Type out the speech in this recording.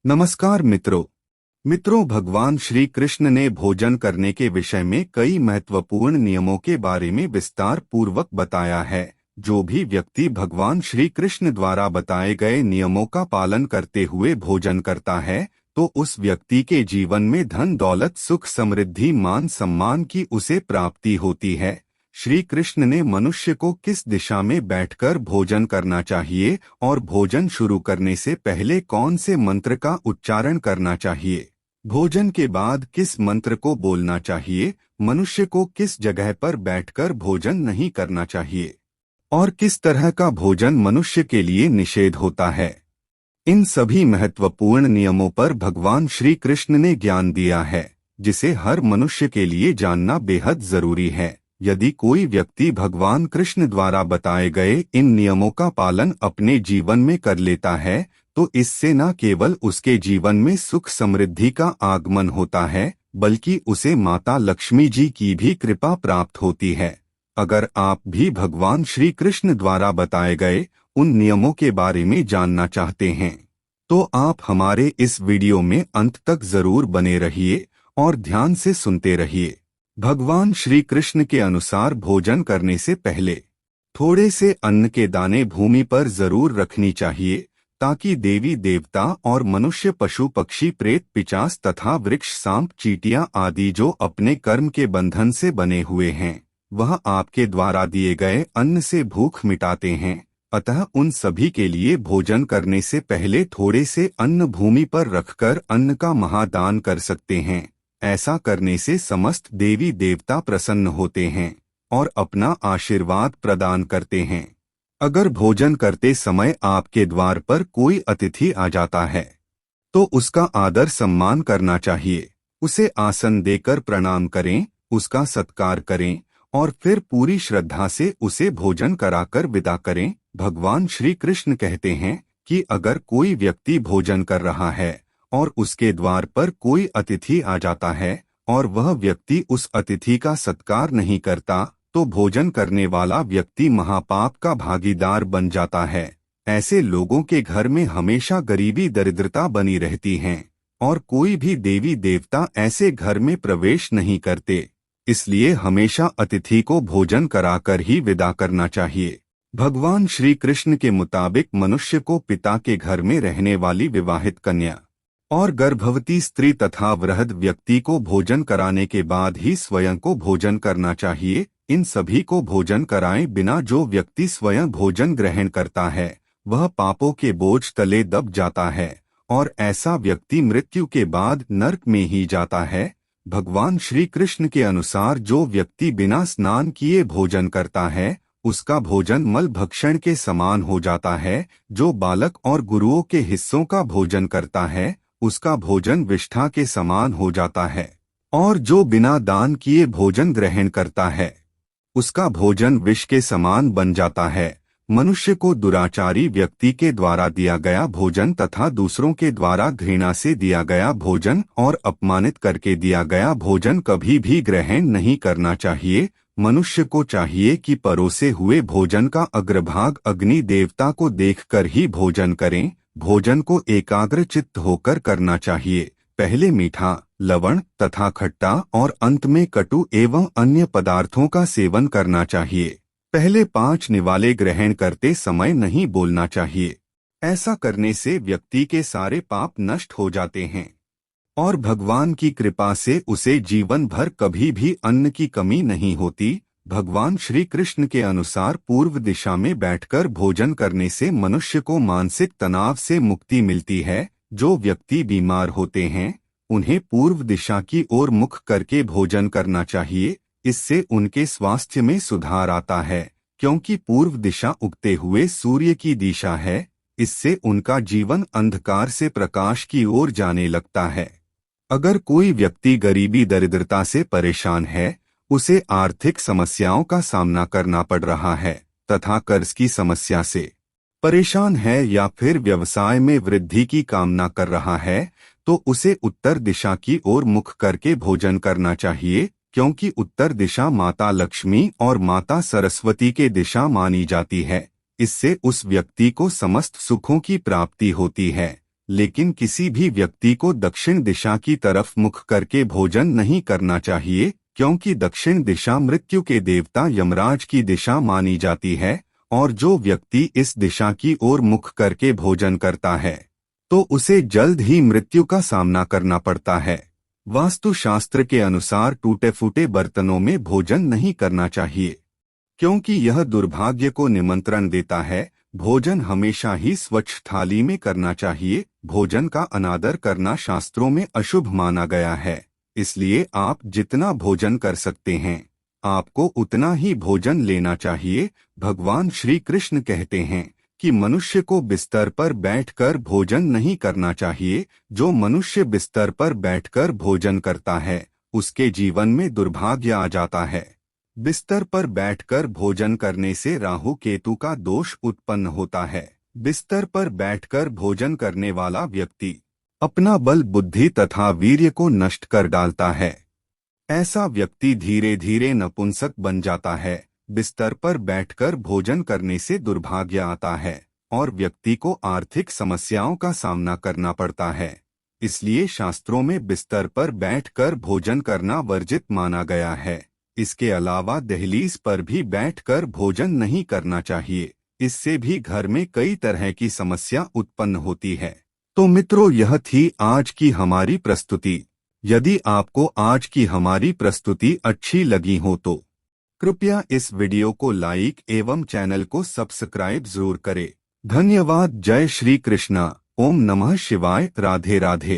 नमस्कार मित्रों, भगवान श्री कृष्ण ने भोजन करने के विषय में कई महत्वपूर्ण नियमों के बारे में विस्तार पूर्वक बताया है। जो भी व्यक्ति भगवान श्री कृष्ण द्वारा बताए गए नियमों का पालन करते हुए भोजन करता है तो उस व्यक्ति के जीवन में धन दौलत सुख समृद्धि मान सम्मान की उसे प्राप्ति होती है। श्री कृष्ण ने मनुष्य को किस दिशा में बैठकर भोजन करना चाहिए और भोजन शुरू करने से पहले कौन से मंत्र का उच्चारण करना चाहिए, भोजन के बाद किस मंत्र को बोलना चाहिए, मनुष्य को किस जगह पर बैठकर भोजन नहीं करना चाहिए और किस तरह का भोजन मनुष्य के लिए निषेध होता है, इन सभी महत्वपूर्ण नियमों पर भगवान श्री कृष्ण ने ज्ञान दिया है, जिसे हर मनुष्य के लिए जानना बेहद जरूरी है। यदि कोई व्यक्ति भगवान कृष्ण द्वारा बताए गए इन नियमों का पालन अपने जीवन में कर लेता है तो इससे न केवल उसके जीवन में सुख समृद्धि का आगमन होता है बल्कि उसे माता लक्ष्मी जी की भी कृपा प्राप्त होती है। अगर आप भी भगवान श्री कृष्ण द्वारा बताए गए उन नियमों के बारे में जानना चाहते हैं तो आप हमारे इस वीडियो में अंत तक जरूर बने रहिए और ध्यान से सुनते रहिए। भगवान श्री कृष्ण के अनुसार भोजन करने से पहले थोड़े से अन्न के दाने भूमि पर जरूर रखनी चाहिए ताकि देवी देवता और मनुष्य पशु पक्षी प्रेत पिचास तथा वृक्ष सांप चींटियां आदि जो अपने कर्म के बंधन से बने हुए हैं वह आपके द्वारा दिए गए अन्न से भूख मिटाते हैं। अतः उन सभी के लिए भोजन करने से पहले थोड़े से अन्न भूमि पर रखकर अन्न का महादान कर सकते हैं। ऐसा करने से समस्त देवी देवता प्रसन्न होते हैं और अपना आशीर्वाद प्रदान करते हैं। अगर भोजन करते समय आपके द्वार पर कोई अतिथि आ जाता है तो उसका आदर सम्मान करना चाहिए। उसे आसन देकर प्रणाम करें, उसका सत्कार करें और फिर पूरी श्रद्धा से उसे भोजन कराकर विदा करें। भगवान श्री कृष्ण कहते हैं कि अगर कोई व्यक्ति भोजन कर रहा है और उसके द्वार पर कोई अतिथि आ जाता है और वह व्यक्ति उस अतिथि का सत्कार नहीं करता तो भोजन करने वाला व्यक्ति महापाप का भागीदार बन जाता है। ऐसे लोगों के घर में हमेशा गरीबी दरिद्रता बनी रहती है और कोई भी देवी देवता ऐसे घर में प्रवेश नहीं करते। इसलिए हमेशा अतिथि को भोजन कराकर ही विदा करना चाहिए। भगवान श्री कृष्ण के मुताबिक मनुष्य को पिता के घर में रहने वाली विवाहित कन्या और गर्भवती स्त्री तथा वृद्ध व्यक्ति को भोजन कराने के बाद ही स्वयं को भोजन करना चाहिए। इन सभी को भोजन कराए बिना जो व्यक्ति स्वयं भोजन ग्रहण करता है वह पापों के बोझ तले दब जाता है और ऐसा व्यक्ति मृत्यु के बाद नरक में ही जाता है। भगवान श्री कृष्ण के अनुसार जो व्यक्ति बिना स्नान किए भोजन करता है उसका भोजन मल भक्षण के समान हो जाता है। जो बालक और गुरुओं के हिस्सों का भोजन करता है उसका भोजन विष्ठा के समान हो जाता है और जो बिना दान किए भोजन ग्रहण करता है उसका भोजन विष के समान बन जाता है। मनुष्य को दुराचारी व्यक्ति के द्वारा दिया गया भोजन तथा दूसरों के द्वारा घृणा से दिया गया भोजन और अपमानित करके दिया गया भोजन कभी भी ग्रहण नहीं करना चाहिए। मनुष्य को चाहिए कि परोसे हुए भोजन का अग्रभाग अग्नि देवता को देखकर ही भोजन करें। भोजन को एकाग्र चित्त होकर करना चाहिए। पहले मीठा, लवण तथा खट्टा और अंत में कटु एवं अन्य पदार्थों का सेवन करना चाहिए। पहले 5 निवाले ग्रहण करते समय नहीं बोलना चाहिए। ऐसा करने से व्यक्ति के सारे पाप नष्ट हो जाते हैं और भगवान की कृपा से उसे जीवन भर कभी भी अन्न की कमी नहीं होती। भगवान श्री कृष्ण के अनुसार पूर्व दिशा में बैठकर भोजन करने से मनुष्य को मानसिक तनाव से मुक्ति मिलती है। जो व्यक्ति बीमार होते हैं उन्हें पूर्व दिशा की ओर मुख करके भोजन करना चाहिए। इससे उनके स्वास्थ्य में सुधार आता है क्योंकि पूर्व दिशा उगते हुए सूर्य की दिशा है। इससे उनका जीवन अंधकार से प्रकाश की ओर जाने लगता है। अगर कोई व्यक्ति गरीबी दरिद्रता से परेशान है, उसे आर्थिक समस्याओं का सामना करना पड़ रहा है तथा कर्ज की समस्या से परेशान है या फिर व्यवसाय में वृद्धि की कामना कर रहा है तो उसे उत्तर दिशा की ओर मुख करके भोजन करना चाहिए क्योंकि उत्तर दिशा माता लक्ष्मी और माता सरस्वती के दिशा मानी जाती है। इससे उस व्यक्ति को समस्त सुखों की प्राप्ति होती है। लेकिन किसी भी व्यक्ति को दक्षिण दिशा की तरफ मुख करके भोजन नहीं करना चाहिए, क्योंकि दक्षिण दिशा मृत्यु के देवता यमराज की दिशा मानी जाती है, और जो व्यक्ति इस दिशा की ओर मुख करके भोजन करता है तो उसे जल्द ही मृत्यु का सामना करना पड़ता है। वास्तुशास्त्र के अनुसार टूटे फूटे बर्तनों में भोजन नहीं करना चाहिए, क्योंकि यह दुर्भाग्य को निमंत्रण देता है। भोजन हमेशा ही स्वच्छ थाली में करना चाहिए। भोजन का अनादर करना शास्त्रों में अशुभ माना गया है, इसलिए आप जितना भोजन कर सकते हैं आपको उतना ही भोजन लेना चाहिए। भगवान श्री कृष्ण कहते हैं कि मनुष्य को बिस्तर पर बैठकर भोजन नहीं करना चाहिए। जो मनुष्य बिस्तर पर बैठकर भोजन करता है उसके जीवन में दुर्भाग्य आ जाता है। बिस्तर पर बैठकर भोजन करने से राहु केतु का दोष उत्पन्न होता है। बिस्तर पर बैठकर भोजन करने वाला व्यक्ति अपना बल, बुद्धि तथा वीर्य को नष्ट कर डालता है। ऐसा व्यक्ति धीरे धीरे नपुंसक बन जाता है। बिस्तर पर बैठकर भोजन करने से दुर्भाग्य आता है और व्यक्ति को आर्थिक समस्याओं का सामना करना पड़ता है। इसलिए शास्त्रों में बिस्तर पर बैठकर भोजन करना वर्जित माना गया है। इसके अलावा दहलीज पर भी बैठकर भोजन नहीं करना चाहिए, इससे भी घर में कई तरह की समस्या उत्पन्न होती है। तो मित्रों, यह थी आज की हमारी प्रस्तुति। यदि आपको आज की हमारी प्रस्तुति अच्छी लगी हो तो कृपया इस वीडियो को लाइक एवं चैनल को सब्सक्राइब जरूर करें। धन्यवाद। जय श्री कृष्णा। ओम नमः शिवाय। राधे राधे।